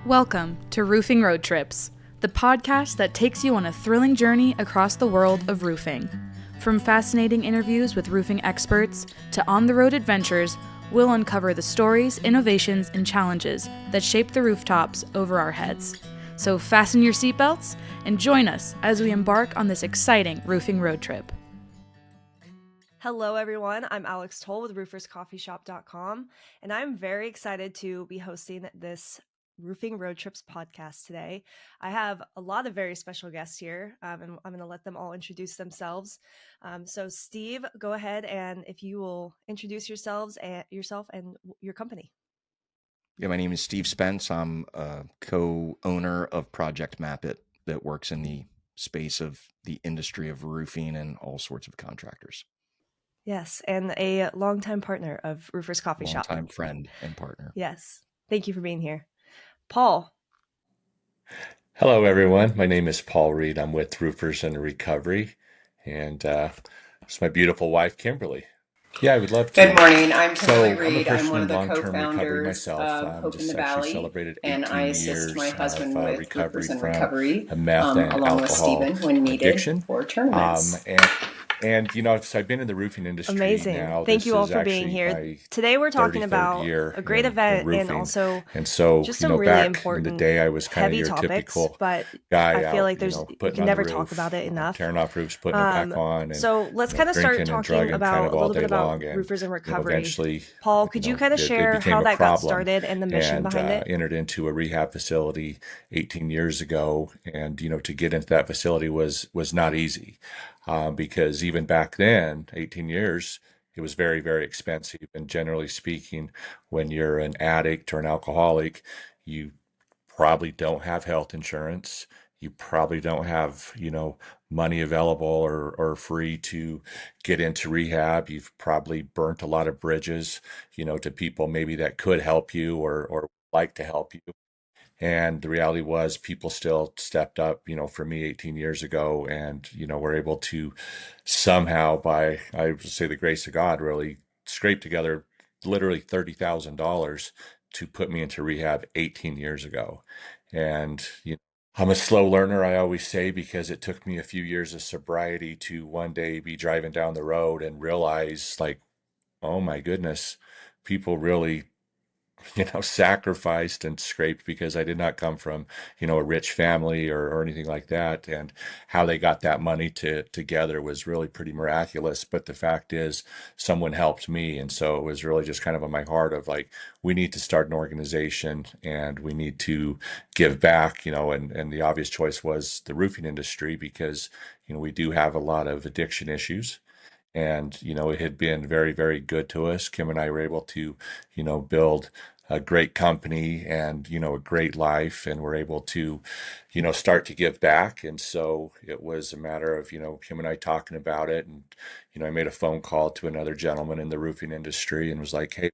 Welcome to Roofing Road Trips, the podcast that takes you on a thrilling journey across the world of roofing. From fascinating interviews with roofing experts to on-the-road adventures, we'll uncover the stories, innovations, and challenges that shape the rooftops over our heads. So fasten your seatbelts and join us as we embark on this exciting roofing road trip. Hello, everyone. I'm Alex Tolle with RoofersCoffeeShop.com, and I'm very excited to be hosting this Roofing Road Trips podcast today. I have a lot of very special guests here, and I'm going to let them all introduce themselves. So, Steve, go ahead, and if you will introduce yourself and your company. Yeah, my name is Steve Spence. I'm a co-owner of Project Map It that works in the space of the industry of roofing and all sorts of contractors. Yes, and a longtime partner of Roofers Coffee Shop. Longtime friend and partner. Yes. Thank you for being here. Paul. Hello, everyone. My name is Paul Reed. I'm with Roofers in Recovery, and it's my beautiful wife, Kimberly. Yeah, I would love to. Good morning. I'm Tolle Reed. I'm a I'm one of the long-term recovery co-founders myself. of Hope in the Valley, celebrated and 18 I assist my years husband of with recovery Roofers in from Recovery, meth and along with alcohol Stephen when needed addiction. for tournaments. And you know, so I've been in the roofing industry Amazing. now. Thank you all This for is being actually here. my Today we're talking 33rd about year a great in event roofing. and also And so, just you some know, really back important in the day, I was kind of heavy your topics, typical but guy I feel out, like you you know, can putting on never the talk roof, about it enough. tearing off roofs, putting it back on, and So let's kind of start drinking and talking drugging kind about of a all little bit day about long. And roofers in recovery. eventually, Paul, could you kind of it share became how a that got problem, started and the mission and behind it? entered into a rehab facility 18 years ago. And to get into that facility was not easy, because even back then, 18 years. It was very, very expensive. And generally speaking, when you're an addict or an alcoholic, you probably don't have health insurance. You probably don't have, money available or free to get into rehab. You've probably burnt a lot of bridges, to people maybe that could help you or like to help you. And the reality was people still stepped up, for me 18 years ago, and, were able to somehow, by, I would say, the grace of God, really scrape together literally $30,000 to put me into rehab 18 years ago. And, I'm a slow learner, I always say, because it took me a few years of sobriety to one day be driving down the road and realize, like, oh my goodness, people really sacrificed and scraped, because I did not come from, a rich family or anything like that. And how they got that money together was really pretty miraculous. But the fact is, someone helped me. And so it was really just kind of on my heart of like, we need to start an organization and we need to give back, and the obvious choice was the roofing industry, because, we do have a lot of addiction issues. And, it had been very, very good to us. Kim and I were able to, build a great company and, a great life, and we're able to, start to give back. And so it was a matter of, Kim and I talking about it. And, I made a phone call to another gentleman in the roofing industry and was like, hey,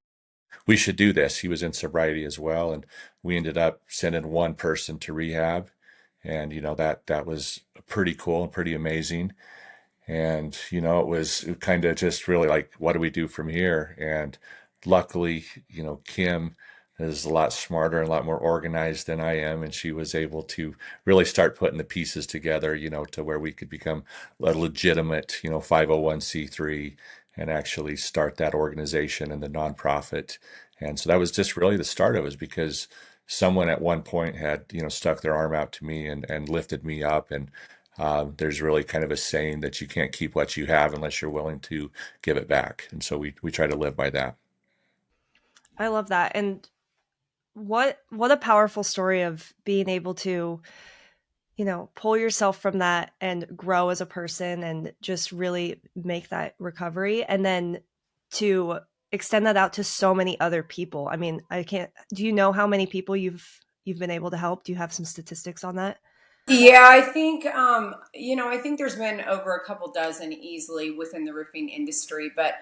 we should do this. He was in sobriety as well. And we ended up sending one person to rehab. And, that was pretty cool and pretty amazing. And, it was kind of just really like, what do we do from here? And luckily, Kim is a lot smarter and a lot more organized than I am. And she was able to really start putting the pieces together, to where we could become a legitimate, 501c3 and actually start that organization and the nonprofit. And so that was just really the start of it, was because someone at one point had, stuck their arm out to me and lifted me up. And there's really kind of a saying that you can't keep what you have unless you're willing to give it back. And so we try to live by that. I love that. And what a powerful story of being able to, pull yourself from that and grow as a person and just really make that recovery. And then to extend that out to so many other people. I mean, do you know how many people you've been able to help? Do you have some statistics on that? Yeah, I think, I think there's been over a couple dozen easily within the roofing industry. But,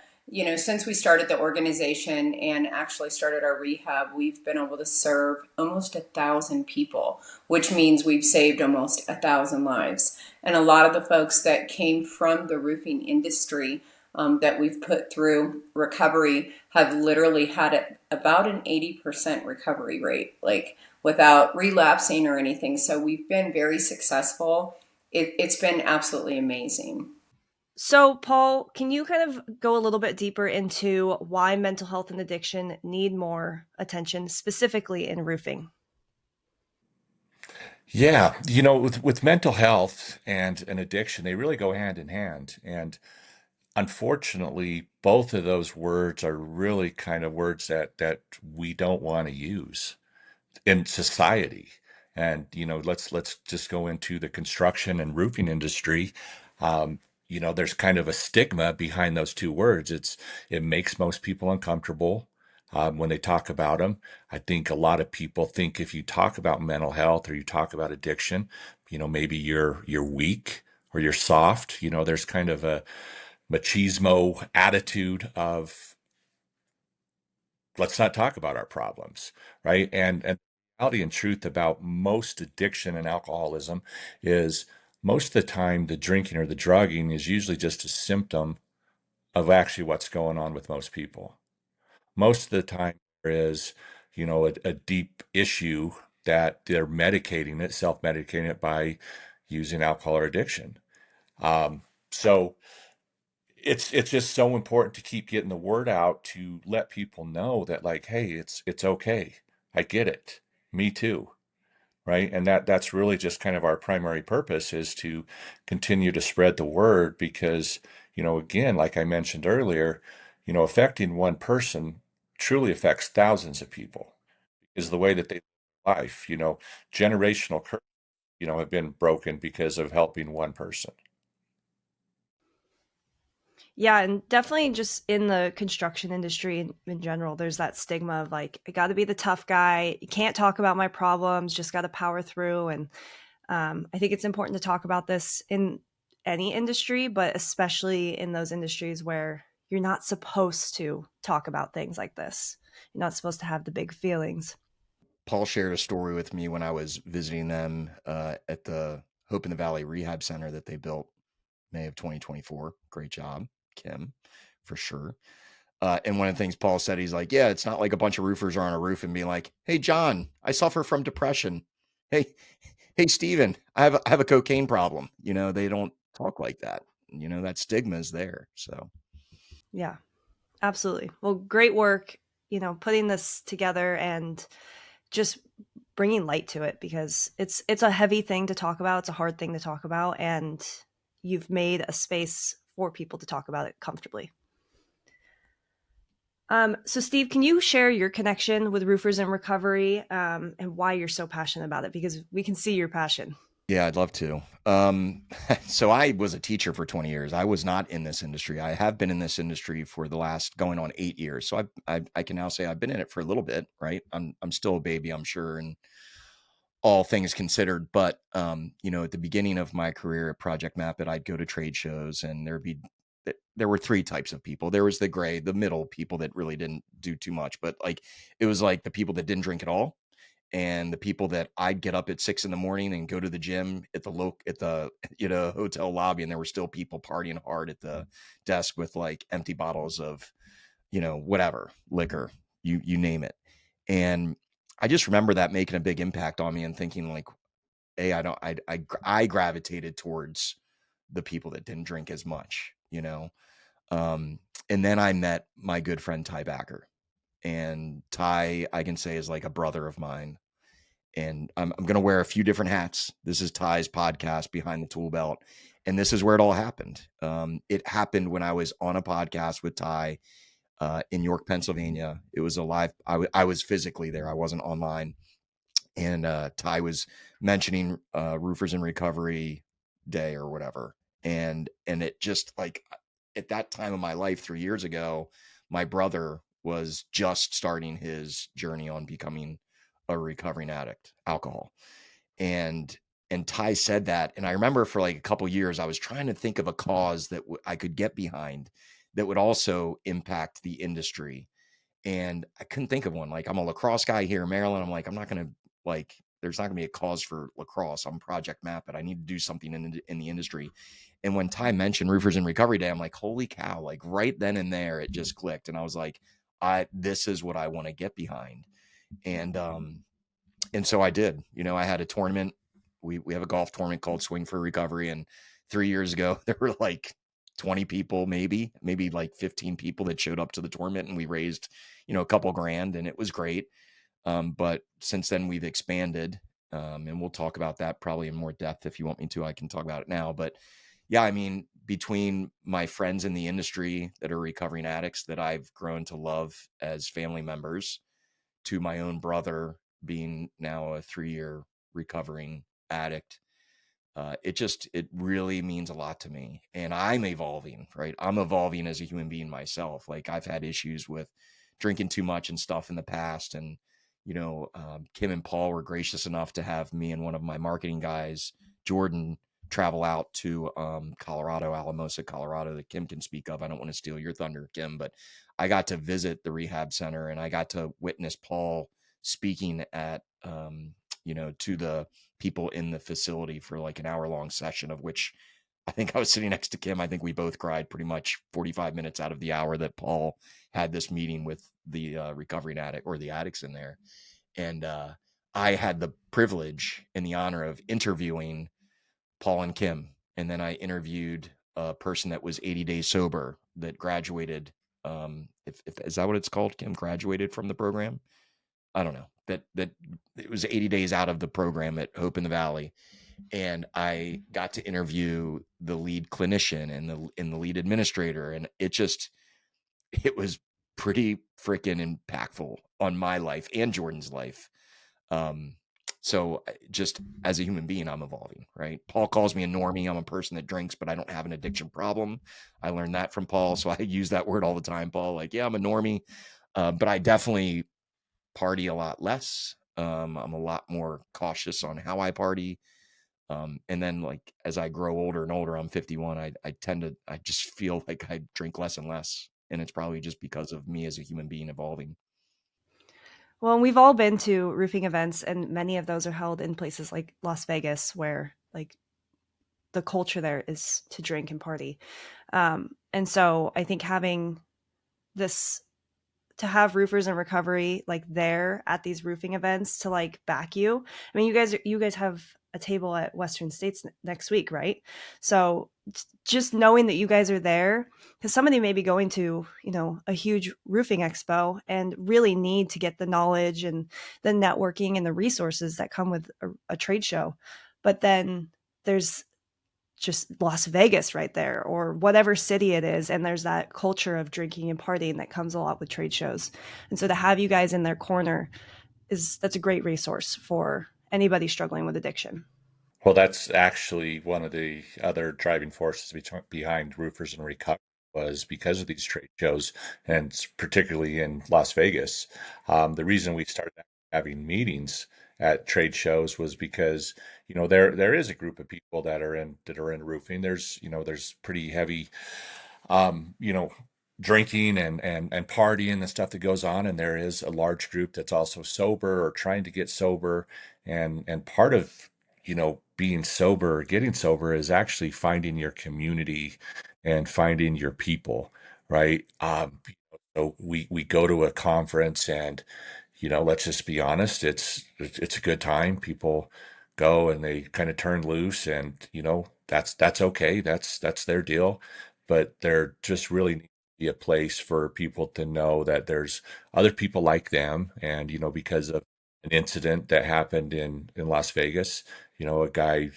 since we started the organization and actually started our rehab, we've been able to serve almost 1,000 people, which means we've saved almost 1,000 lives. And a lot of the folks that came from the roofing industry, that we've put through recovery have literally had about an 80% recovery rate, like without relapsing or anything. So we've been very successful. It's been absolutely amazing. So, Paul, can you kind of go a little bit deeper into why mental health and addiction need more attention, specifically in roofing? Yeah, with mental health and an addiction, they really go hand in hand. And unfortunately, both of those words are really kind of words that we don't want to use in society. And let's just go into the construction and roofing industry. Um, there's kind of a stigma behind those two words. It makes most people uncomfortable when they talk about them. I think a lot of people think if you talk about mental health or you talk about addiction, maybe you're weak or you're soft. There's kind of a machismo attitude of let's not talk about our problems, right? And reality and truth about most addiction and alcoholism is most of the time the drinking or the drugging is usually just a symptom of actually what's going on with most people. Most of the time there is, a deep issue that they're medicating it, self-medicating it by using alcohol or addiction. So it's just so important to keep getting the word out to let people know that like, hey, it's okay. I get it. Me too. Right. And that's really just kind of our primary purpose is to continue to spread the word because, again, like I mentioned earlier, affecting one person truly affects thousands of people is the way that they live life, generational curses, have been broken because of helping one person. Yeah, and definitely just in the construction industry in general, there's that stigma of like, I got to be the tough guy. You can't talk about my problems, just got to power through. And I think it's important to talk about this in any industry, but especially in those industries where you're not supposed to talk about things like this. You're not supposed to have the big feelings. Paul shared a story with me when I was visiting them at the Hope in the Valley Rehab Center that they built May of 2024. Great job, Kim, for sure. And one of the things Paul said, he's like, yeah, it's not like a bunch of roofers are on a roof and being like, hey, John, I suffer from depression. Hey, hey, Stephen, I have a cocaine problem. They don't talk like that. That stigma is there. So Yeah, absolutely. Well, great work, putting this together and just bringing light to it because it's a heavy thing to talk about. It's a hard thing to talk about, and you've made a space for people to talk about it comfortably. So Steve, can you share your connection with Roofers in Recovery and why you're so passionate about it? Because we can see your passion. yeah, I'd love to. So I was a teacher for 20 years. I was not in this industry. I have been in this industry for the last going on 8 years. So I can now say I've been in it for a little bit, right? I'm still a baby, I'm sure, and all things considered. But at the beginning of my career at Project Map It, I'd go to trade shows, and there were three types of people. There was the gray, the middle people that really didn't do too much, but like it was like the people that didn't drink at all, and the people that I'd get up at 6 in the morning and go to the gym at the hotel lobby, and there were still people partying hard at the desk with like empty bottles of whatever liquor, you name it. And I just remember that making a big impact on me and thinking like, hey, I gravitated towards the people that didn't drink as much. um and then I met my good friend Ty Backer, and Ty, I can say, is like a brother of mine, and I'm going to wear a few different hats. This is Ty's podcast, Behind the Tool Belt, and this is where it all happened. It happened when I was on a podcast with Ty in York, Pennsylvania. It was a live. I was physically there. I wasn't online, and Ty was mentioning Roofers in Recovery Day or whatever, and it just like at that time of my life 3 years ago, my brother was just starting his journey on becoming a recovering addict, alcohol. And Ty said that, and I remember for like a couple years I was trying to think of a cause that I could get behind that would also impact the industry, and I couldn't think of one. Like, I'm a lacrosse guy here in Maryland. I'm like, I'm not gonna there's not gonna be a cause for lacrosse. I'm Project Map It. I need to do something in the industry. And when Ty mentioned Roofers in Recovery Day, I'm like, holy cow, like right then and there, it just clicked. And I was like, this is what I want to get behind. And so I did. I had a tournament. We have a golf tournament called Swing for Recovery. And 3 years ago, there were like 20 people, maybe like 15 people that showed up to the tournament, and we raised, a couple grand, and it was great. But since then we've expanded, and we'll talk about that probably in more depth. If you want me to, I can talk about it now. But yeah, I mean, between my friends in the industry that are recovering addicts that I've grown to love as family members, to my own brother being now a 3-year recovering addict, it really means a lot to me. And I'm evolving, right? I'm evolving as a human being myself. Like, I've had issues with drinking too much and stuff in the past. And, Kim and Paul were gracious enough to have me and one of my marketing guys, Jordan, travel out to Colorado, Alamosa, Colorado, that Kim can speak of. I don't want to steal your thunder, Kim, but I got to visit the rehab center, and I got to witness Paul speaking at, to the people in the facility for like an hour-long session, of which I think I was sitting next to Kim. I think we both cried pretty much 45 minutes out of the hour that Paul had this meeting with the recovering addict, or the addicts in there. And I had the privilege and the honor of interviewing Paul and Kim. And then I interviewed a person that was 80 days sober that graduated. If is that what it's called? Kim graduated from the program. I don't know, that it was 80 days out of the program at Hope in the Valley. And I got to interview the lead clinician and the lead administrator. And it was pretty freaking impactful on my life and Jordan's life. So just as a human being, I'm evolving, right? Paul calls me a normie. I'm a person that drinks, but I don't have an addiction problem. I learned that from Paul. So I use that word all the time, Paul. Like, yeah, I'm a normie, but I definitely party a lot less. I'm a lot more cautious on how I party. And then, like, as I grow older and older, I'm 51. I just feel like I drink less and less. And it's probably just because of me as a human being evolving. Well, and we've all been to roofing events, and many of those are held in places like Las Vegas, where like the culture there is to drink and party. And so I think having this, to have roofers in recovery like there at these roofing events to like back you. I mean, you guys have a table at Western States next week, right? So just knowing that you guys are there, because somebody may be going to, a huge roofing expo and really need to get the knowledge and the networking and the resources that come with a trade show. But then there's just Las Vegas right there, or whatever city it is, and there's that culture of drinking and partying that comes a lot with trade shows. And so to have you guys in their corner that's a great resource for anybody struggling with addiction. Well, that's actually one of the other driving forces behind Roofers and Recovery, was because of these trade shows, and particularly in Las Vegas. The reason we started having meetings at trade shows was because, there is a group of people that are in roofing. There's pretty heavy, you know, drinking and partying and stuff that goes on, and there is a large group that's also sober or trying to get sober, and part of, being sober or getting sober is actually finding your community and finding your people, right? So we go to a conference, and let's just be honest, it's a good time. People go and they kind of turn loose, and that's okay. That's their deal. But there just really needs to be a place for people to know that there's other people like them. And because of an incident that happened in Las Vegas, a guy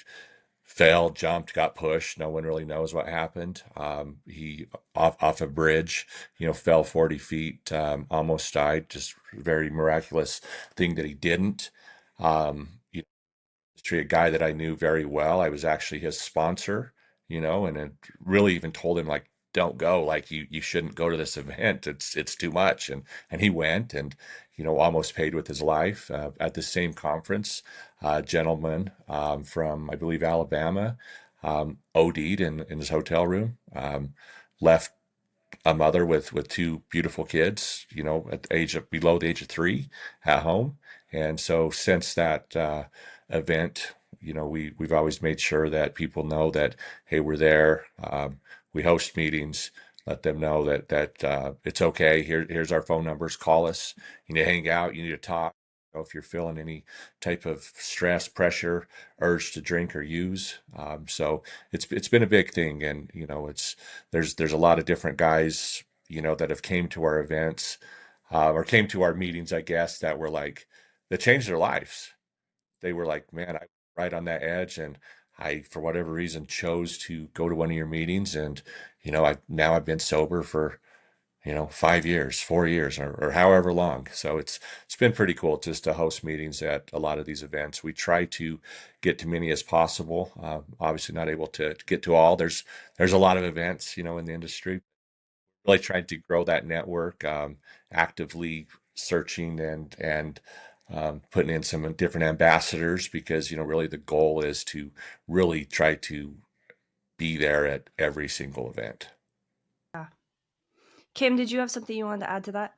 fell, jumped, got pushed. No one really knows what happened. He off a bridge, fell 40 feet, almost died. Just very miraculous thing that he didn't. A guy that I knew very well. I was actually his sponsor, and it really even told him, like, don't go, like, you shouldn't go to this event. It's too much. And he went, and, almost paid with his life. At the same conference, a gentleman from, I believe, Alabama, OD'd in his hotel room, left a mother with two beautiful kids, at the age below the age of 3 at home. And so since that event, we've always made sure that people know that, hey, we're there. We host meetings, let them know that it's okay. Here's our phone numbers. Call us. You need to hang out. You need to talk. If you're feeling any type of stress, pressure, urge to drink or use. So it's been a big thing, and it's there's a lot of different guys that have came to our events or came to our meetings, I guess, that were like that changed their lives. They were like, man, I was right on that edge, and I, for whatever reason, chose to go to one of your meetings, and I've been sober for 5 years, 4 years, or however long. So it's been pretty cool just to host meetings at a lot of these events. We try to get to many as possible. Obviously, not able to get to all. There's a lot of events, in the industry. Really trying to grow that network, actively searching and putting in some different ambassadors because really the goal is to really try to be there at every single event. Yeah. Kim, did you have something you wanted to add to that?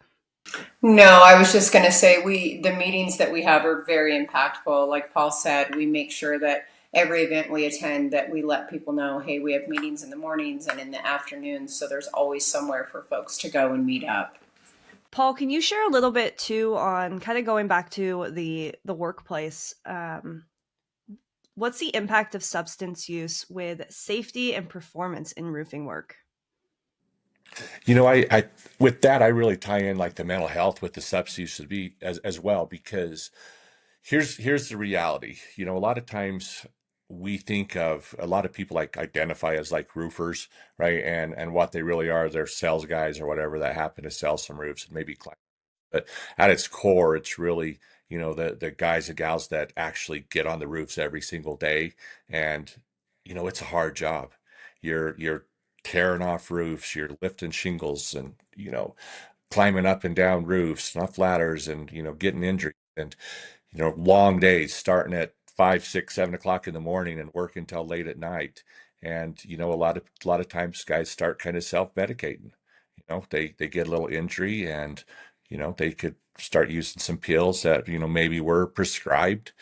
No, I was just going to say the meetings that we have are very impactful. Like Paul said, we make sure that every event we attend that we let people know, hey, we have meetings in the mornings and in the afternoons, so there's always somewhere for folks to go and meet up. Paul, can you share a little bit too on kind of going back to the workplace? What's the impact of substance use with safety and performance in roofing work? I with that I really tie in like the mental health with the substance use be as well because here's the reality. A lot of times we think of a lot of people like identify as like roofers, right? And what they really are, they're sales guys or whatever that happen to sell some roofs and maybe but at its core, it's really, the guys and gals that actually get on the roofs every single day. And, it's a hard job. You're tearing off roofs, you're lifting shingles and, climbing up and down roofs, off ladders and, getting injured and, long days starting at 5, 6, 7 o'clock in the morning and working till late at night. And, a lot of times guys start kind of self-medicating. They get a little injury and they could start using some pills that maybe were prescribed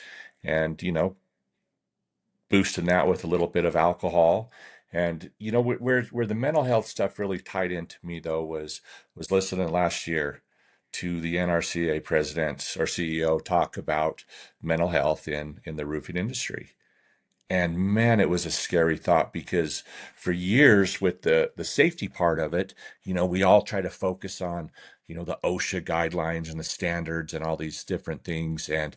and boosting that with a little bit of alcohol. And where the mental health stuff really tied into me though was listening last year to the NRCA president or CEO talk about mental health in the roofing industry. And man, it was a scary thought because for years with the safety part of it, we all try to focus on, the OSHA guidelines and the standards and all these different things. And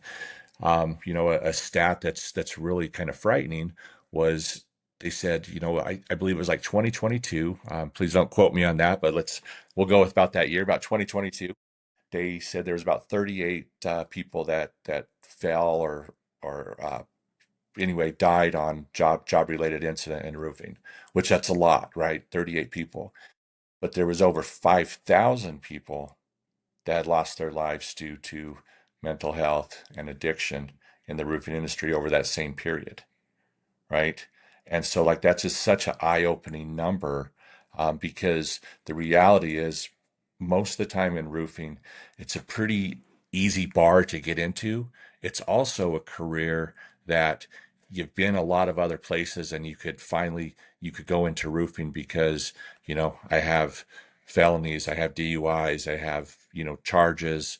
a stat that's really kind of frightening was they said, I believe it was like 2022. Please don't quote me on that, but we'll go with about that year, about 2022. They said there was about 38 people that fell or anyway died on job related incident in roofing, which that's a lot, right? 38 people. But there was over 5,000 people that had lost their lives due to mental health and addiction in the roofing industry over that same period, right? And so like that's just such an eye-opening number because the reality is most of the time in roofing, it's a pretty easy bar to get into. It's also a career that you've been a lot of other places and you could go into roofing because, I have felonies, I have DUIs, I have, charges,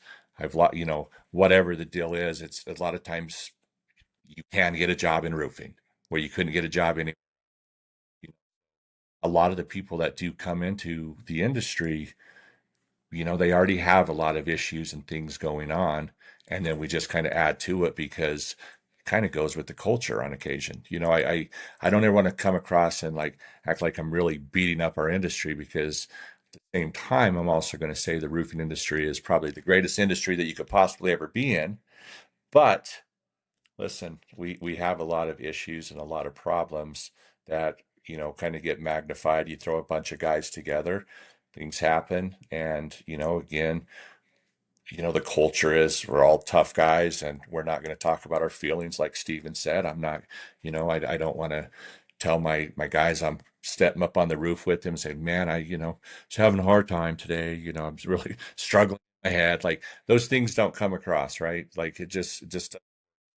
whatever the deal is, it's a lot of times you can get a job in roofing where you couldn't get a job in a lot of the people that do come into the industry, they already have a lot of issues and things going on. And then we just kind of add to it because it kind of goes with the culture on occasion. I don't ever want to come across and like act like I'm really beating up our industry because at the same time, I'm also going to say the roofing industry is probably the greatest industry that you could possibly ever be in. But listen, we have a lot of issues and a lot of problems that, kind of get magnified. You throw a bunch of guys together, things happen. And, again, the culture is we're all tough guys and we're not going to talk about our feelings. Like Stephen said, I'm not, I don't want to tell my guys I'm stepping up on the roof with them and say, man, I, was having a hard time today. I'm really struggling in my head. Like those things don't come across, right? Like it just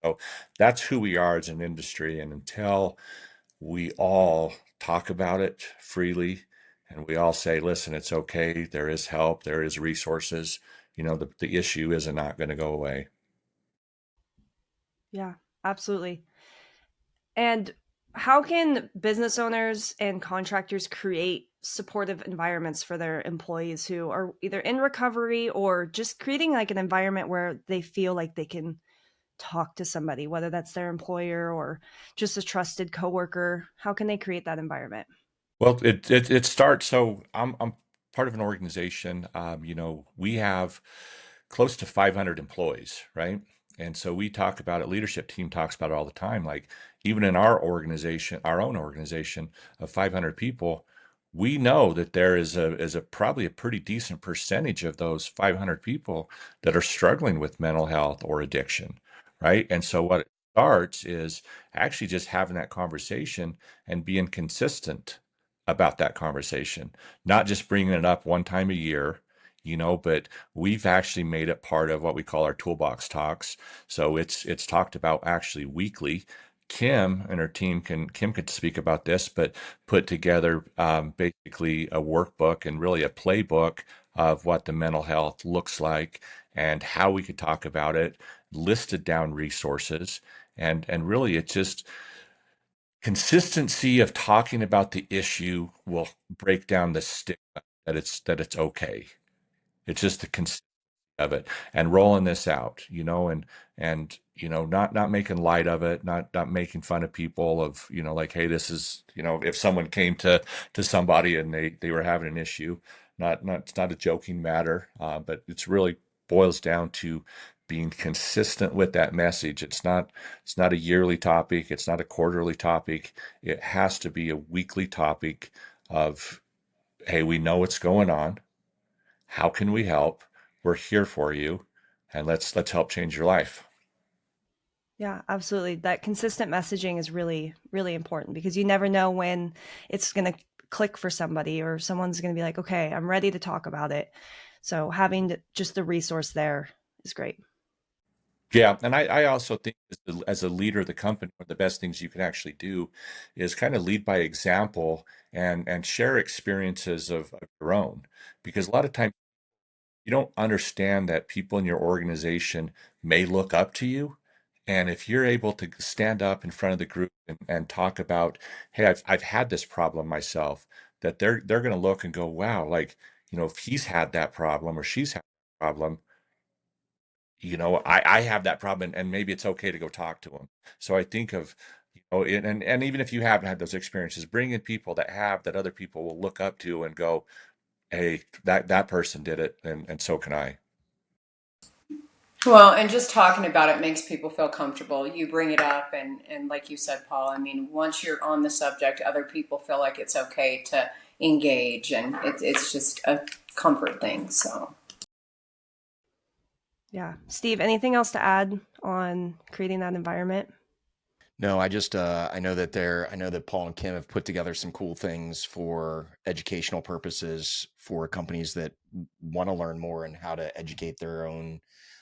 So that's who we are as an industry. And until we all talk about it freely and we all say, listen, it's okay, there is help, there is resources, the issue is not going to go away. Yeah, absolutely. And how can business owners and contractors create supportive environments for their employees who are either in recovery or just creating like an environment where they feel like they can talk to somebody, whether that's their employer or just a trusted coworker? How can they create that environment? Well, it starts. So I'm part of an organization. We have close to 500 employees, right? And so we talk about it. Leadership team talks about it all the time. Like even in our organization, our own organization of 500 people, we know that there is a probably a pretty decent percentage of those 500 people that are struggling with mental health or addiction, right? And so what it starts is actually just having that conversation and being consistent about that conversation, not just bringing it up one time a year, but we've actually made it part of what we call our toolbox talks. So it's talked about actually weekly. Kim and her team Kim could speak about this, but put together basically a workbook and really a playbook of what the mental health looks like and how we could talk about it, listed down resources, and really it's just consistency of talking about the issue will break down the stigma that it's okay. It's just the consistency of it and rolling this out, and not making light of it, not making fun of people of, like, hey, this is, if someone came to somebody and they were having an issue, it's not a joking matter, but it's really boils down to being consistent with that message. It's not a yearly topic, it's not a quarterly topic. It has to be a weekly topic of, hey, we know what's going on. How can we help? We're here for you, and let's help change your life. Yeah, absolutely. That consistent messaging is really, really important because you never know when it's going to click for somebody or someone's going to be like, okay, I'm ready to talk about it. So having just the resource there is great. Yeah, and I also think as a leader of the company, one of the best things you can actually do is kind of lead by example and share experiences of your own, because a lot of times you don't understand that people in your organization may look up to you. And if you're able to stand up in front of the group and talk about, hey, I've had this problem myself, that they're going to look and go, wow, like, if he's had that problem or she's had that problem, I have that problem, and maybe it's okay to go talk to them. So I think of, and even if you haven't had those experiences, bring in people that other people will look up to and go, hey, that person did it, and so can I. Well, and just talking about it makes people feel comfortable. You bring it up, and like you said, Paul, I mean, once you're on the subject, other people feel like it's okay to engage, and it's just a comfort thing. So, Yeah. Steve, anything else to add on creating that environment? No, I know that Paul and Kim have put together some cool things for educational purposes for companies that want to learn more and how to educate their own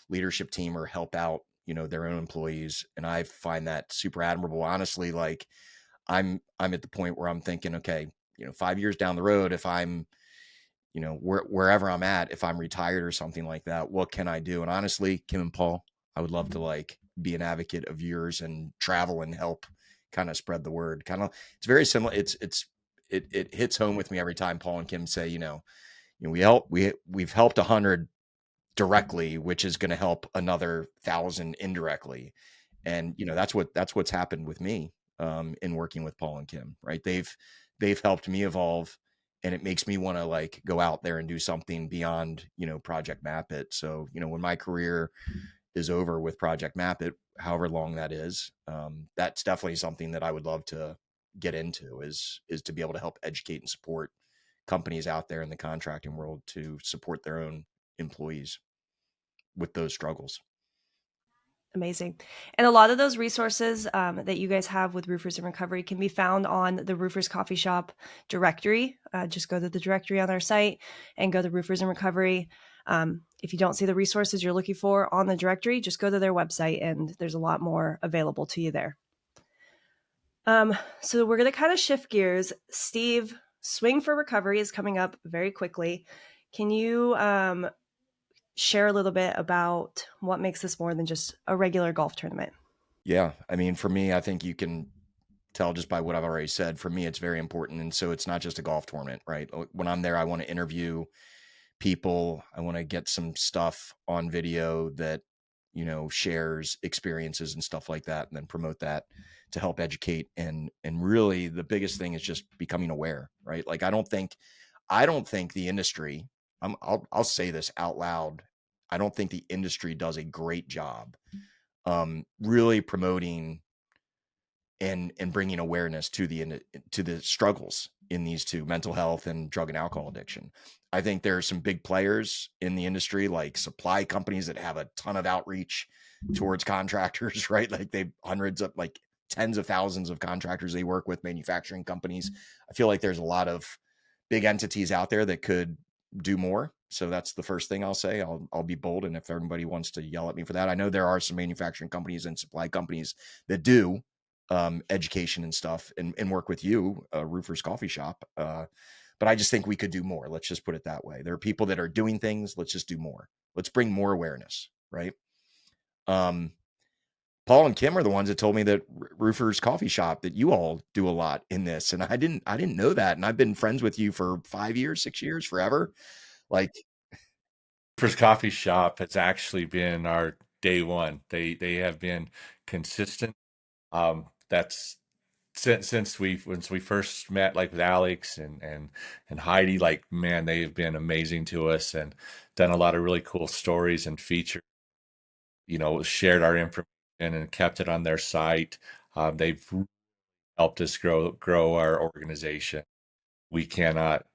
leadership team or help out, their own employees. And I find that super admirable. Honestly, like I'm at the point where I'm thinking, okay, 5 years down the road, if I'm, wherever I'm at, if I'm retired or something like that, what can I do? And honestly, Kim and Paul, I would love to like be an advocate of yours and travel and help kind of spread the word. Kind of, it's very similar. It hits home with me every time Paul and Kim say, we've helped 100 directly, which is going to help another 1,000 indirectly. And, that's what's happened with me, in working with Paul and Kim, right? They've helped me evolve, and it makes me want to like go out there and do something beyond, Project Map It. So, when my career is over with Project Map It, however long that is, that's definitely something that I would love to get into is to be able to help educate and support companies out there in the contracting world to support their own employees with those struggles. Amazing. And a lot of those resources that you guys have with Roofers in Recovery can be found on the Roofers Coffee Shop directory. Just go to the directory on our site and go to Roofers in Recovery. If you don't see the resources you're looking for on the directory, just go to their website and there's a lot more available to you there. So we're going to kind of shift gears. Steve, Swing for Recovery is coming up very quickly. Can you share a little bit about what makes this more than just a regular golf tournament? Yeah. I mean, for me, I think you can tell just by what I've already said. For me, it's very important. And so it's not just a golf tournament, right? When I'm there, I want to interview people. I want to get some stuff on video that, shares experiences and stuff like that, and then promote that to help educate. And really the biggest thing is just becoming aware, right? Like, I don't think the industry, I'll say this out loud. I don't think the industry does a great job really promoting and bringing awareness to the struggles in these two, mental health and drug and alcohol addiction. I think there are some big players in the industry, like supply companies that have a ton of outreach towards contractors, right? Like they hundreds of, like tens of thousands of contractors they work with, manufacturing companies. I feel like there's a lot of big entities out there that could do more. So that's the first thing I'll say. I'll be bold. And if everybody wants to yell at me for that, I know there are some manufacturing companies and supply companies that do education and stuff and work with you, Roofers Coffee Shop. But I just think we could do more. Let's just put it that way. There are people that are doing things. Let's just do more. Let's bring more awareness, right? Paul and Kim are the ones that told me that Roofers Coffee Shop, that you all do a lot in this. And I didn't know that. And I've been friends with you for 5 years, 6 years, forever. Like, Roofers Coffee Shop has actually been our day one. They have been consistent. That's since we first met, like with Alex and Heidi. Like, man, they have been amazing to us and done a lot of really cool stories and features. Shared our information and kept it on their site. They've helped us grow our organization. We cannot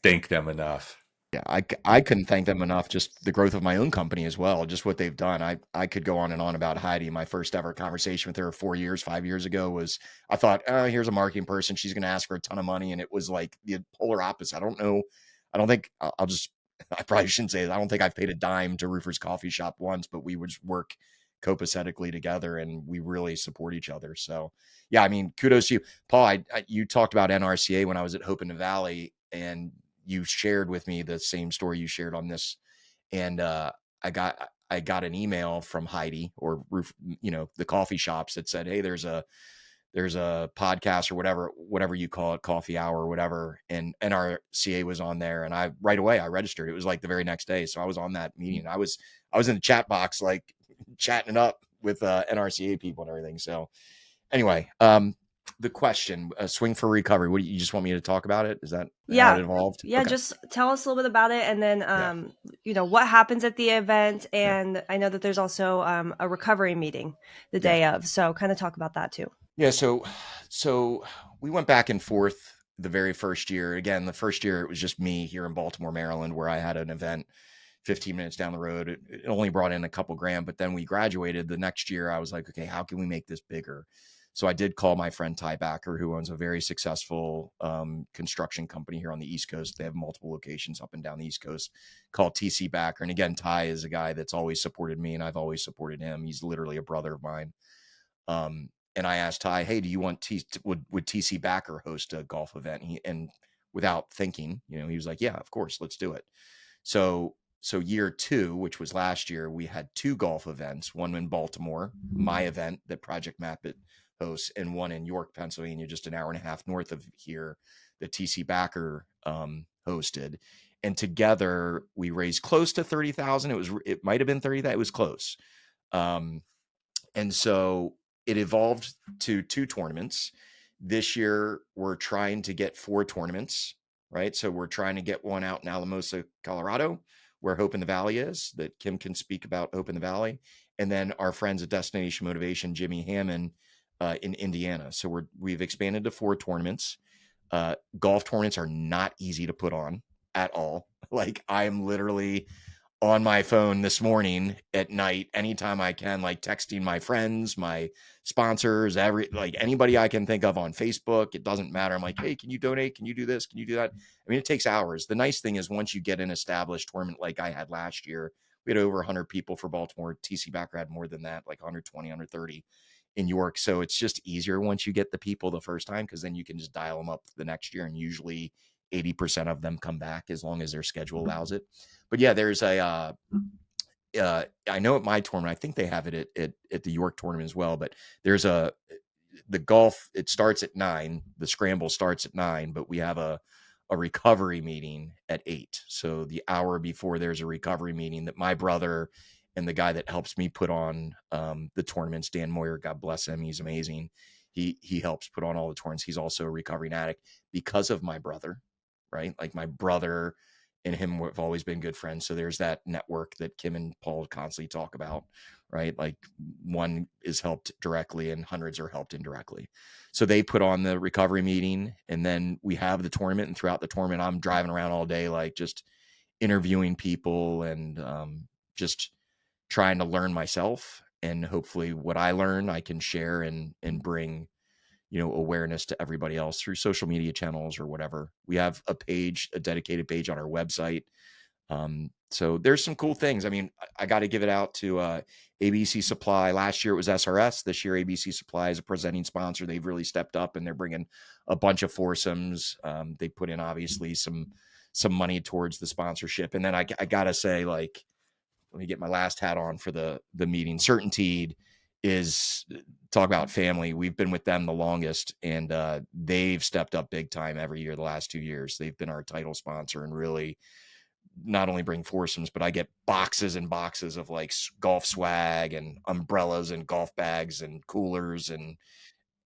thank them enough. yeah, I couldn't thank them enough. Just the growth of my own company as well. Just what they've done. I could go on and on about Heidi. My first ever conversation with her 5 years ago was, I thought, oh, here's a marketing person. She's going to ask for a ton of money. And it was like the polar opposite. I don't know. I don't think I probably shouldn't say that. I don't think I've paid a dime to Roofers Coffee Shop once, but we would just work copacetically together and we really support each other. So yeah, I mean, kudos to you, Paul. You talked about NRCA when I was at Hope in the Valley, and you shared with me the same story you shared on this. And I got an email from Heidi or the coffee shops that said, hey, there's a podcast or whatever you call it, coffee hour or whatever. And NRCA was on there. And right away I registered. It was like the very next day. So I was on that meeting. I was in the chat box, like chatting it up with NRCA people and everything. So anyway, the question, Swing for Recovery. What, you just want me to talk about it? Is that how it evolved? Yeah. Okay. Just tell us a little bit about it. And then, what happens at the event. And I know that there's also a recovery meeting the day of. So kind of talk about that too. Yeah. So we went back and forth the very first year. Again, the first year it was just me here in Baltimore, Maryland, where I had an event 15 minutes down the road. It only brought in a couple grand, but then we graduated the next year. I was like, okay, how can we make this bigger? So I did call my friend Ty Backer, who owns a very successful construction company here on the East Coast. They have multiple locations up and down the East Coast, called TC Backer. And again, Ty is a guy that's always supported me, and I've always supported him. He's literally a brother of mine. And I asked Ty, hey, do you want would TC Backer host a golf event? And without thinking, he was like, yeah, of course, let's do it. So year 2, which was last year, we had 2 golf events, one in Baltimore, my event that Project Map It hosts, and one in York, Pennsylvania, just an hour and a half north of here, that TC Backer hosted. And together we raised close to 30,000. It might've been 30. That it was close. And so it evolved to 2 tournaments. This year we're trying to get 4 tournaments, right? So we're trying to get one out in Alamosa, Colorado, where Hope in the Valley is, that Kim can speak about Hope in the Valley. And then our friends at Destination Motivation, Jimmy Hammond, in Indiana. So we've expanded to 4 tournaments. Golf tournaments are not easy to put on at all. Like, I'm literally on my phone this morning at night, anytime I can, like texting my friends, my sponsors, like anybody I can think of on Facebook. It doesn't matter. I'm like, hey, can you donate? Can you do this? Can you do that? I mean, it takes hours. The nice thing is once you get an established tournament like I had last year, we had over 100 people for Baltimore. TC Backer had more than that, like 120, 130 in York. So it's just easier once you get the people the first time, because then you can just dial them up the next year, and usually 80% of them come back as long as their schedule allows it. But yeah, there's a I know at my tournament, I think they have it at the York tournament as well, but there's the golf, it starts at 9, the scramble starts at 9, but we have a recovery meeting at 8. So the hour before, there's a recovery meeting that my brother and the guy that helps me put on the tournaments, Dan Moyer, God bless him, he's amazing. He helps put on all the tournaments. He's also a recovering addict because of my brother, right? Like my brother and him have always been good friends. So there's that network that Kim and Paul constantly talk about, right? Like one is helped directly and hundreds are helped indirectly. So they put on the recovery meeting, and then we have the tournament. And throughout the tournament, I'm driving around all day, like just interviewing people and just trying to learn myself. And hopefully what I learn, I can share and bring, awareness to everybody else through social media channels or whatever. We have a dedicated page on our website. So there's some cool things. I mean, I got to give it out to ABC Supply. Last year it was SRS. This year ABC Supply is a presenting sponsor. They've really stepped up, and they're bringing a bunch of foursomes. They put in obviously some money towards the sponsorship. And then I got to say, like, let me get my last hat on for the meeting. Certainteed is, talk about family. We've been with them the longest, and they've stepped up big time every year the last 2 years. They've been our title sponsor and really not only bring foursomes, but I get boxes and boxes of like golf swag and umbrellas and golf bags and coolers and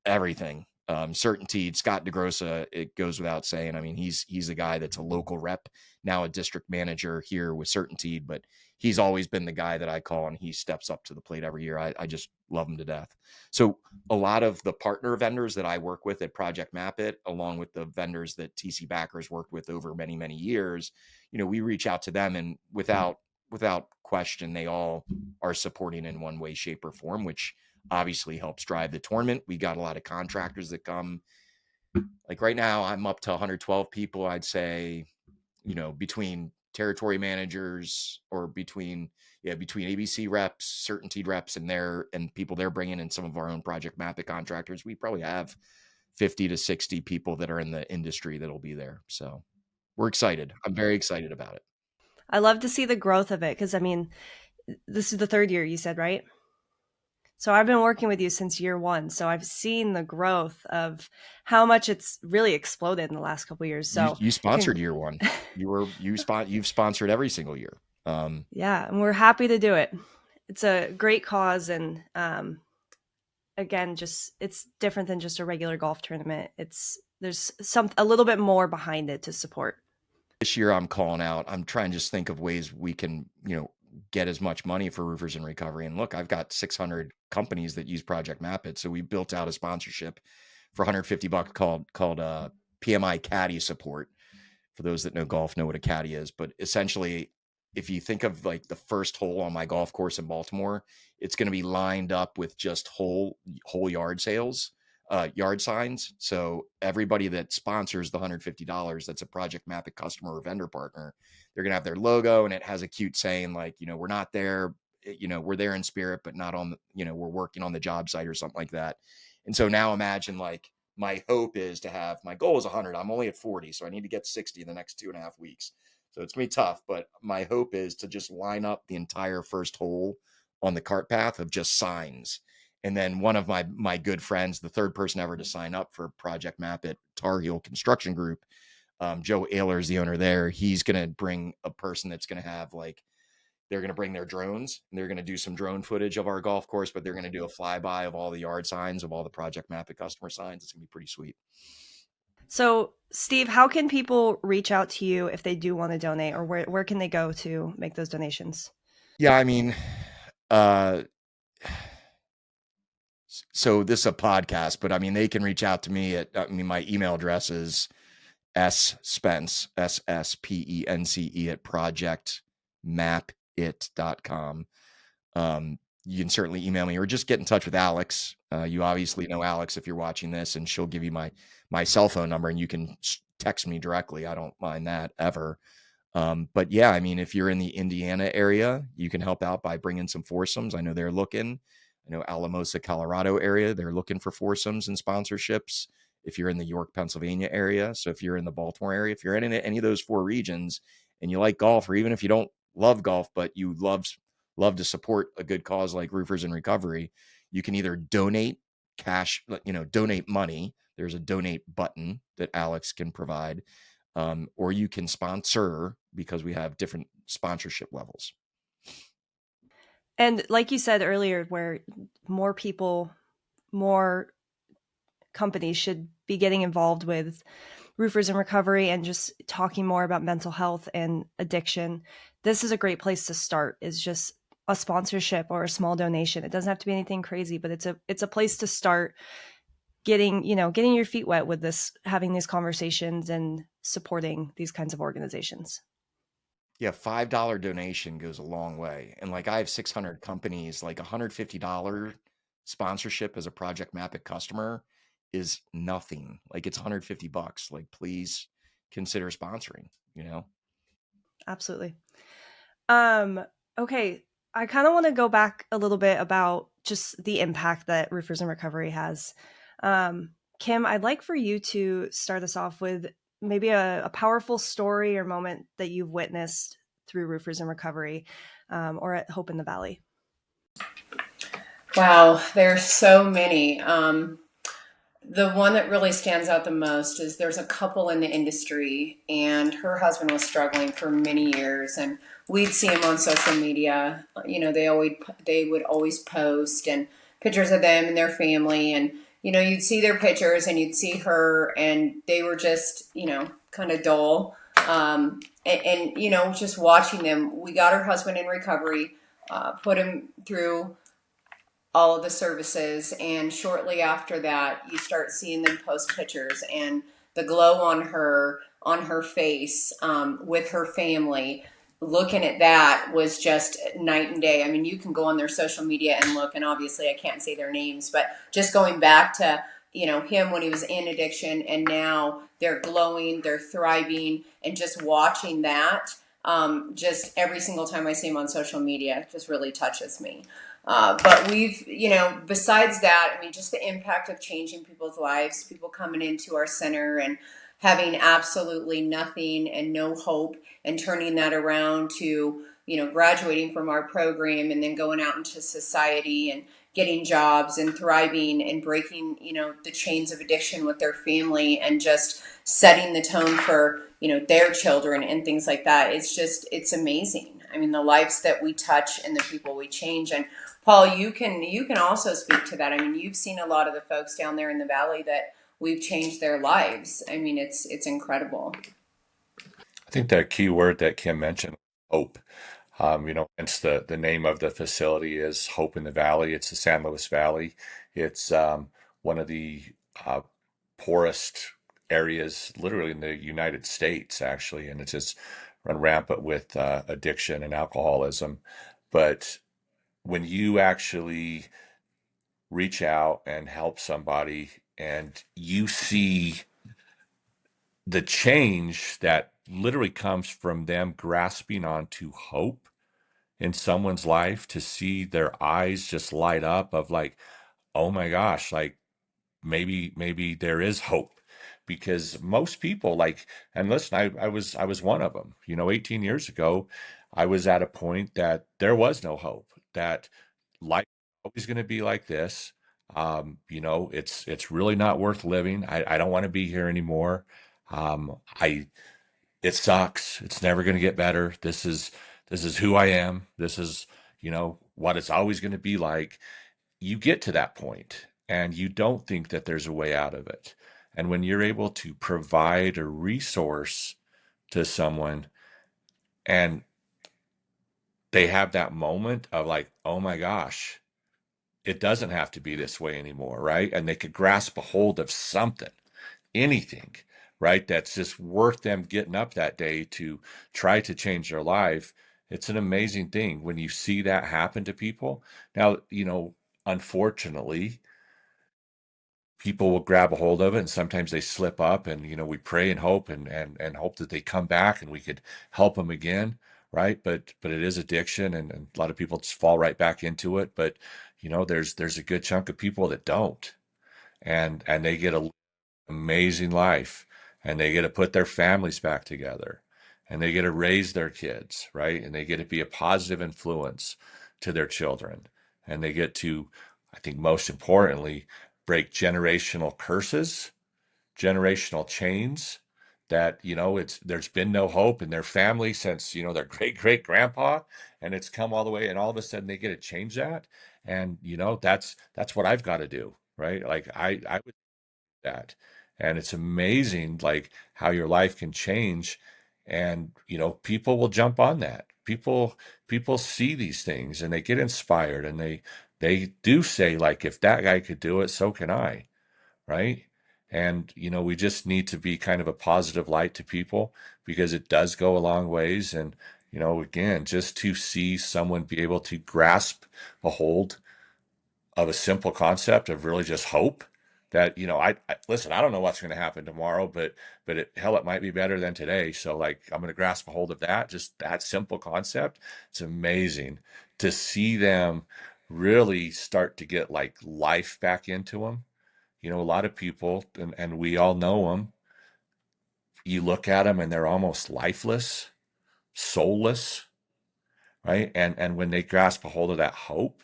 everything. Certainty, Scott DeGrossa, it goes without saying. I mean, he's a guy that's a local rep, now a district manager here with Certainty, but he's always been the guy that I call, and he steps up to the plate every year. I just love him to death. So a lot of the partner vendors that I work with at Project Map It, along with the vendors that TC Backers worked with over many, many years, we reach out to them, and without question, they all are supporting in one way, shape, or form, which obviously helps drive the tournament. We got a lot of contractors that come. Like right now, I'm up to 112 people. I'd say, between territory managers or between ABC reps, Certainty reps, and people they're bringing in, some of our own Project Map It contractors. We probably have 50 to 60 people that are in the industry that'll be there. So we're excited. I'm very excited about it. I love to see the growth of it, because I mean, this is the 3rd year you said, right? So I've been working with you since year 1. So I've seen the growth of how much it's really exploded in the last couple of years. So you sponsored year 1. You've sponsored every single year. Yeah, and we're happy to do it. It's a great cause, and again, just it's different than just a regular golf tournament. There's a little bit more behind it to support. This year I'm calling out. I'm trying to just think of ways we can, get as much money for Roofers in Recovery. And look, I've got 600 companies that use Project Map It. So we built out a sponsorship for $150 called PMI Caddy Support. For those that know golf, know what a caddy is. But essentially, if you think of like the first hole on my golf course in Baltimore, it's going to be lined up with just whole yard sales, yard signs. So everybody that sponsors the $150, that's a Project Map It customer or vendor partner, they're going to have their logo, and it has a cute saying like, we're not there, we're there in spirit, but not on, we're working on the job site or something like that. And so now imagine, like, my hope is to have, my goal is 100. I'm only at 40. So I need to get 60 in the next 2.5 weeks. So it's going to be tough, but my hope is to just line up the entire first hole on the cart path of just signs. And then one of my good friends, the 3rd person ever to sign up for Project Map It, Tar Heel Construction Group, Joe Ayler is the owner there. He's going to bring a person that's going to have, like, they're going to bring their drones, and they're going to do some drone footage of our golf course, but they're going to do a flyby of all the yard signs, of all the Project Map It customer signs. It's going to be pretty sweet. So, Steve, how can people reach out to you if they do want to donate, or where can they go to make those donations? Yeah, I mean, so this is a podcast, but I mean, they can reach out to me my email address is sspence, SSPENCE @projectmapit it.com. You can certainly email me or just get in touch with Alex. You obviously know Alex if you're watching this, and she'll give you my cell phone number, and you can text me directly. I don't mind that ever. But yeah, I mean, if you're in the Indiana area, you can help out by bringing some foursomes. I know they're looking. I know Alamosa, Colorado area, they're looking for foursomes and sponsorships. If you're in the York, Pennsylvania area, so if you're in the Baltimore area, if you're in any of those 4 regions and you like golf, or even if you don't love golf, but you love to support a good cause like Roofers in Recovery, you can either donate cash, donate money. There's a donate button that Alex can provide, or you can sponsor, because we have different sponsorship levels. And like you said earlier, where more people, more companies should be getting involved with Roofers in Recovery and just talking more about mental health and addiction. This is a great place to start, is just a sponsorship or a small donation. It doesn't have to be anything crazy, but it's a place to start getting your feet wet with this, having these conversations and supporting these kinds of organizations. Yeah, $5 donation goes a long way. And like I have 600 companies, like $150 sponsorship as a Project Map customer is nothing. Like it's $150. Like please consider sponsoring, Absolutely. Okay. I kind of want to go back a little bit about just the impact that Roofers in Recovery has. Kim, I'd like for you to start us off with maybe a powerful story or moment that you've witnessed through Roofers in Recovery, or at Hope in the Valley. Wow, there's so many. The one that really stands out the most is there's a couple in the industry, and her husband was struggling for many years, and we'd see him on social media. They would always post and pictures of them and their family, and you'd see their pictures and you'd see her, and they were just kind of dull. Just watching them, we got her husband in recovery, put him through all of the services, and shortly after that you start seeing them post pictures, and the glow on her face, with her family, looking at that was just night and day. I mean, you can go on their social media and look, and obviously I can't say their names, but just going back to him when he was in addiction, and now they're glowing, they're thriving, and just watching that, just every single time I see him on social media, it just really touches me. But we've, besides that, I mean, just the impact of changing people's lives, people coming into our center and having absolutely nothing and no hope, and turning that around to, graduating from our program and then going out into society and getting jobs and thriving and breaking, the chains of addiction with their family, and just setting the tone for, their children and things like that. It's amazing. I mean, the lives that we touch and the people we change. And Paul, you can also speak to that. I mean, you've seen a lot of the folks down there in the valley that we've changed their lives. I mean, it's incredible. I think that key word that Kim mentioned, hope. Hence the name of the facility is Hope in the Valley. It's the San Luis Valley. It's one of the uh, poorest areas, literally in the United States, actually, and it's just run rampant with addiction and alcoholism. But when you actually reach out and help somebody, and you see the change that literally comes from them grasping onto hope in someone's life, to see their eyes just light up of like, oh my gosh, like maybe there is hope. Because most people, like, and listen, I was one of them. 18 years ago, I was at a point that there was no hope, that life is always going to be like this. It's really not worth living. I don't want to be here anymore. I It sucks. It's never going to get better. This is who I am. This is, what it's always going to be like. You get to that point and you don't think that there's a way out of it. And when you're able to provide a resource to someone, and they have that moment of like, oh my gosh, it doesn't have to be this way anymore, right? And they could grasp a hold of something, anything, right? That's just worth them getting up that day to try to change their life. It's an amazing thing when you see that happen to people. Now, unfortunately, people will grab a hold of it and sometimes they slip up, and we pray and hope and hope that they come back and we could help them again, right? But it is addiction, and a lot of people just fall right back into it. But there's a good chunk of people that don't, and they get a amazing life, and they get to put their families back together, and they get to raise their kids, right? And they get to be a positive influence to their children, and they get to, I think most importantly, break generational curses, generational chains that there's been no hope in their family since their great great grandpa, and it's come all the way, and all of a sudden they get to change that. And that's what I've got to do, right? Like I would that. And it's amazing, like how your life can change. And, people will jump on that. People see these things and they get inspired, and they do say, like, if that guy could do it, so can I. Right. And, we just need to be kind of a positive light to people, because it does go a long ways. And, again, just to see someone be able to grasp a hold of a simple concept of really just hope that I listen, I don't know what's going to happen tomorrow, but hell, it might be better than today. So, like, I'm going to grasp a hold of that, just that simple concept. It's amazing to see them really start to get like life back into them. A lot of people, and we all know them, you look at them and they're almost lifeless, soulless, right? And when they grasp a hold of that hope,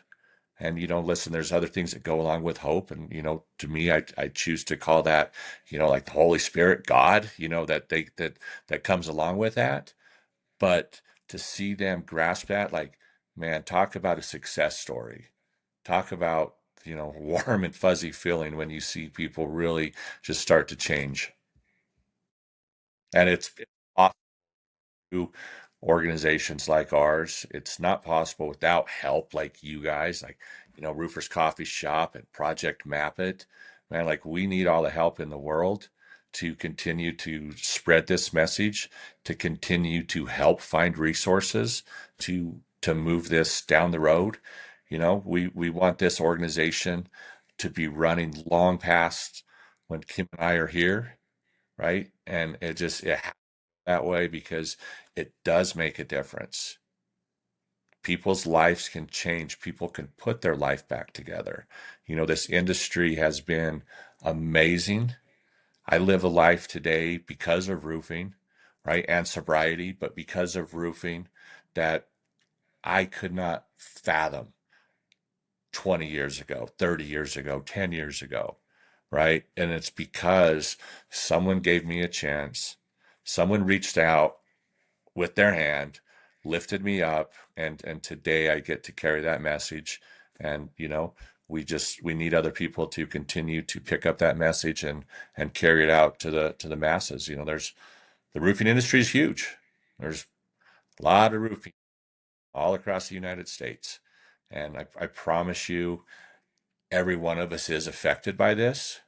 and listen, there's other things that go along with hope, and to me, I choose to call that, like the Holy Spirit, God, that comes along with that. But to see them grasp that, like, man, talk about a success story. Talk about, warm and fuzzy feeling when you see people really just start to change. And it's awesome to organizations like ours. It's not possible without help like you guys, like, Roofers Coffee Shop and Project Map It. Man, like, we need all the help in the world to continue to spread this message, to continue to help find resources to move this down the road. We want this organization to be running long past when Kim and I are here, right? And it that way, because it does make a difference. People's lives can change. People can put their life back together. This industry has been amazing. I live a life today because of roofing, right? And sobriety, but because of roofing, that I could not fathom 20 years ago, 30 years ago, 10 years ago, right? And it's because someone gave me a chance. Someone reached out with their hand, lifted me up, and today I get to carry that message. And we need other people to continue to pick up that message and carry it out to the masses. There's the roofing industry is huge. There's a lot of roofing all across the United States, and I promise you, every one of us is affected by this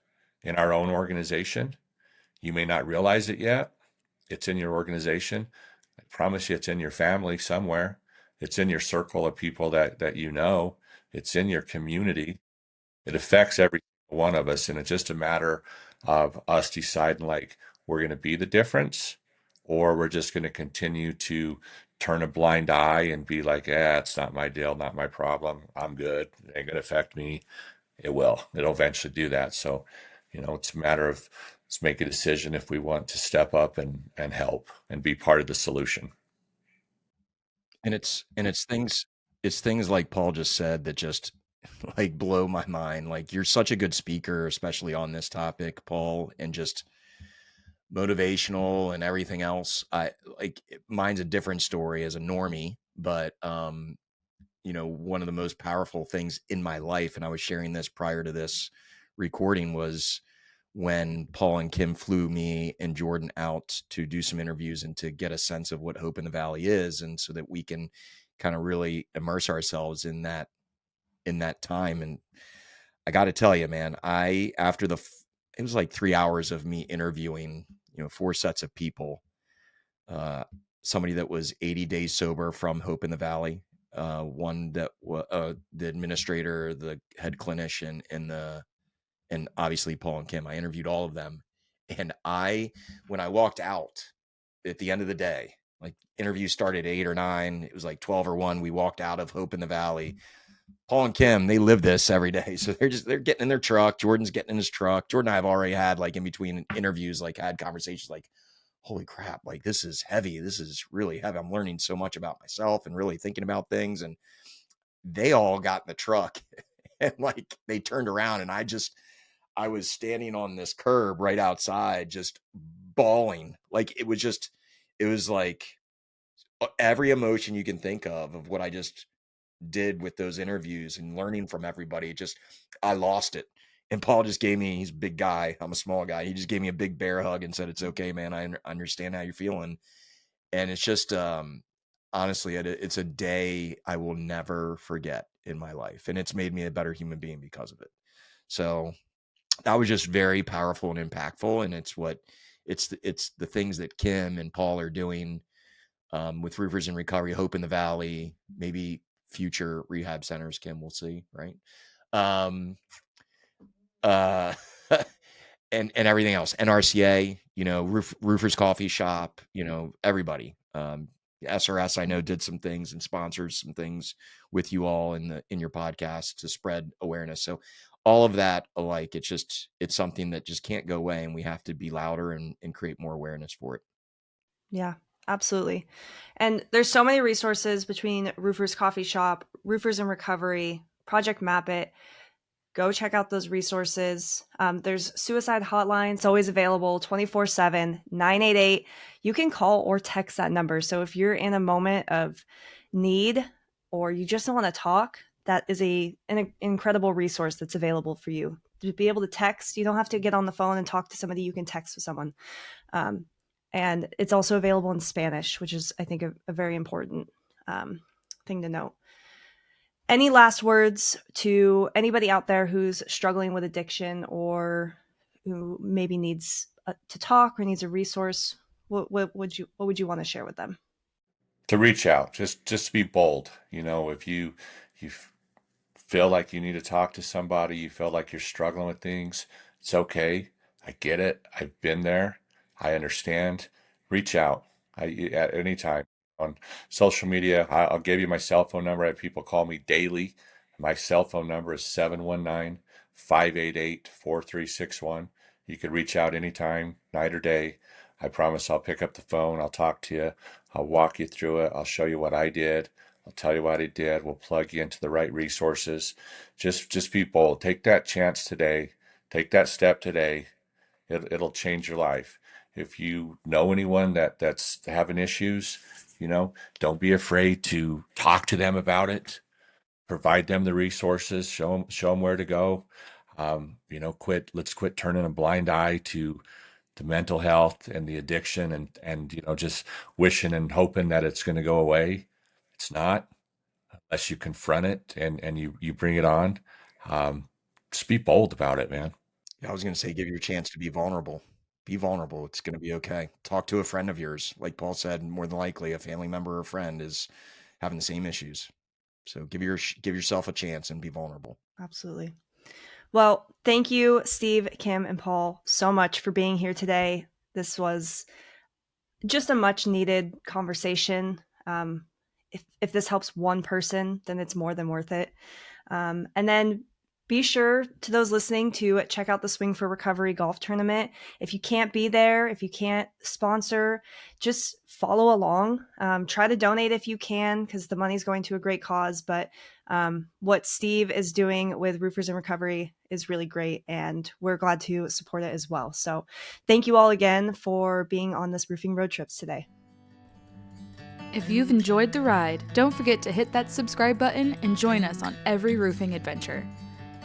in our own organization. You may not realize it yet. It's in your organization. I promise you, it's in your family somewhere. It's in your circle of people that you know. It's in your community. It affects every one of us, and it's just a matter of us deciding, like, we're going to be the difference, or we're just going to continue to turn a blind eye and be like, "Yeah, it's not my deal, not my problem. I'm good. It ain't going to affect me." It will. It'll eventually do that. So, it's a matter of, let's make a decision if we want to step up and help and be part of the solution. And it's things like Paul just said that just like blow my mind. Like, you're such a good speaker, especially on this topic, Paul, and just motivational and everything else. I like mine's a different story as a normie, but one of the most powerful things in my life, and I was sharing this prior to this recording, was when Paul and Kim flew me and Jordan out to do some interviews and to get a sense of what Hope in the Valley is, and so that we can kind of really immerse ourselves in that time. And I got to tell you, man, it was like 3 hours of me interviewing, 4 sets of people. somebody that was 80 days sober from Hope in the Valley. One that the administrator, the head clinician, and obviously Paul and Kim. I interviewed all of them. And when I walked out at the end of the day, like interviews started at 8 or 9, it was like 12 or 1. We walked out of Hope in the Valley. Paul and Kim, they live this every day. So they're getting in their truck. Jordan's getting in his truck. Jordan and I have already had, like, in between interviews, like, had conversations like, holy crap, like, this is heavy. This is really heavy. I'm learning so much about myself and really thinking about things. And they all got in the truck and like they turned around, and I was standing on this curb right outside, just bawling. Like, it was like every emotion you can think of what I just did with those interviews and learning from everybody. I lost it. And Paul just gave me, he's a big guy, I'm a small guy, he just gave me a big bear hug and said, "It's okay, man. I understand how you're feeling." And it's just, honestly, it's a day I will never forget in my life. And it's made me a better human being because of it. So that was just very powerful and impactful. And it's the things that Kim and Paul are doing, with Roofers in Recovery, Hope in the Valley, maybe future rehab centers, Kim, we'll see. Right. And everything else, NRCA, Roofers Coffee Shop, everybody, SRS, I know, did some things and sponsors some things with you all in your podcast to spread awareness. So all of that alike, it's something that just can't go away, and we have to be louder and create more awareness for it. Yeah, absolutely. And there's so many resources between Roofers Coffee Shop, Roofers in Recovery, Project Map It. Go check out those resources. There's suicide hotline. It's always available 24/7, 988. You can call or text that number. So if you're in a moment of need or you just don't want to talk, that is an incredible resource that's available for you. To be able to text, you don't have to get on the phone and talk to somebody. You can text with someone. And it's also available in Spanish, which is, I think, a very important thing to note. Any last words to anybody out there who's struggling with addiction or who maybe needs to talk or needs a resource? What would you want to share with them? To reach out, just be bold. If you feel like you need to talk to somebody, you feel like you're struggling with things, it's okay. I get it. I've been there. I understand. Reach out at any time on social media. I'll give you my cell phone number. I have people call me daily. My cell phone number is 719-588-4361. You could reach out anytime, night or day. I promise I'll pick up the phone. I'll talk to you. I'll walk you through it. I'll show you what I did. I'll tell you what I did. We'll plug you into the right resources. Just be bold. Take that chance today. Take that step today. It'll change your life. If you know anyone that's having issues, don't be afraid to talk to them about it. Provide them the resources. Show them where to go. Let's quit turning a blind eye to the mental health and the addiction and just wishing and hoping that it's going to go away. It's not, unless you confront it and you bring it on. Just be bold about it, man. I was going to say, give you a chance to be vulnerable. Be vulnerable. It's going to be okay. Talk to a friend of yours. Like Paul said, more than likely a family member or a friend is having the same issues. So give yourself a chance and be vulnerable. Absolutely. Well, thank you, Steve, Kim, and Paul, so much for being here today. This was just a much needed conversation. If this helps one person, then it's more than worth it. And then be sure, to those listening, to check out the Swing for Recovery golf tournament. If you can't be there, if you can't sponsor, just follow along. Try to donate if you can, because the money's going to a great cause. But what Steve is doing with Roofers in Recovery is really great, and we're glad to support it as well. So thank you all again for being on this Roofing Road Trips today. If you've enjoyed the ride, don't forget to hit that subscribe button and join us on every roofing adventure.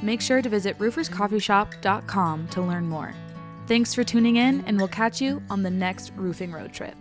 Make sure to visit RoofersCoffeeShop.com to learn more. Thanks for tuning in, and we'll catch you on the next Roofing Road Trip.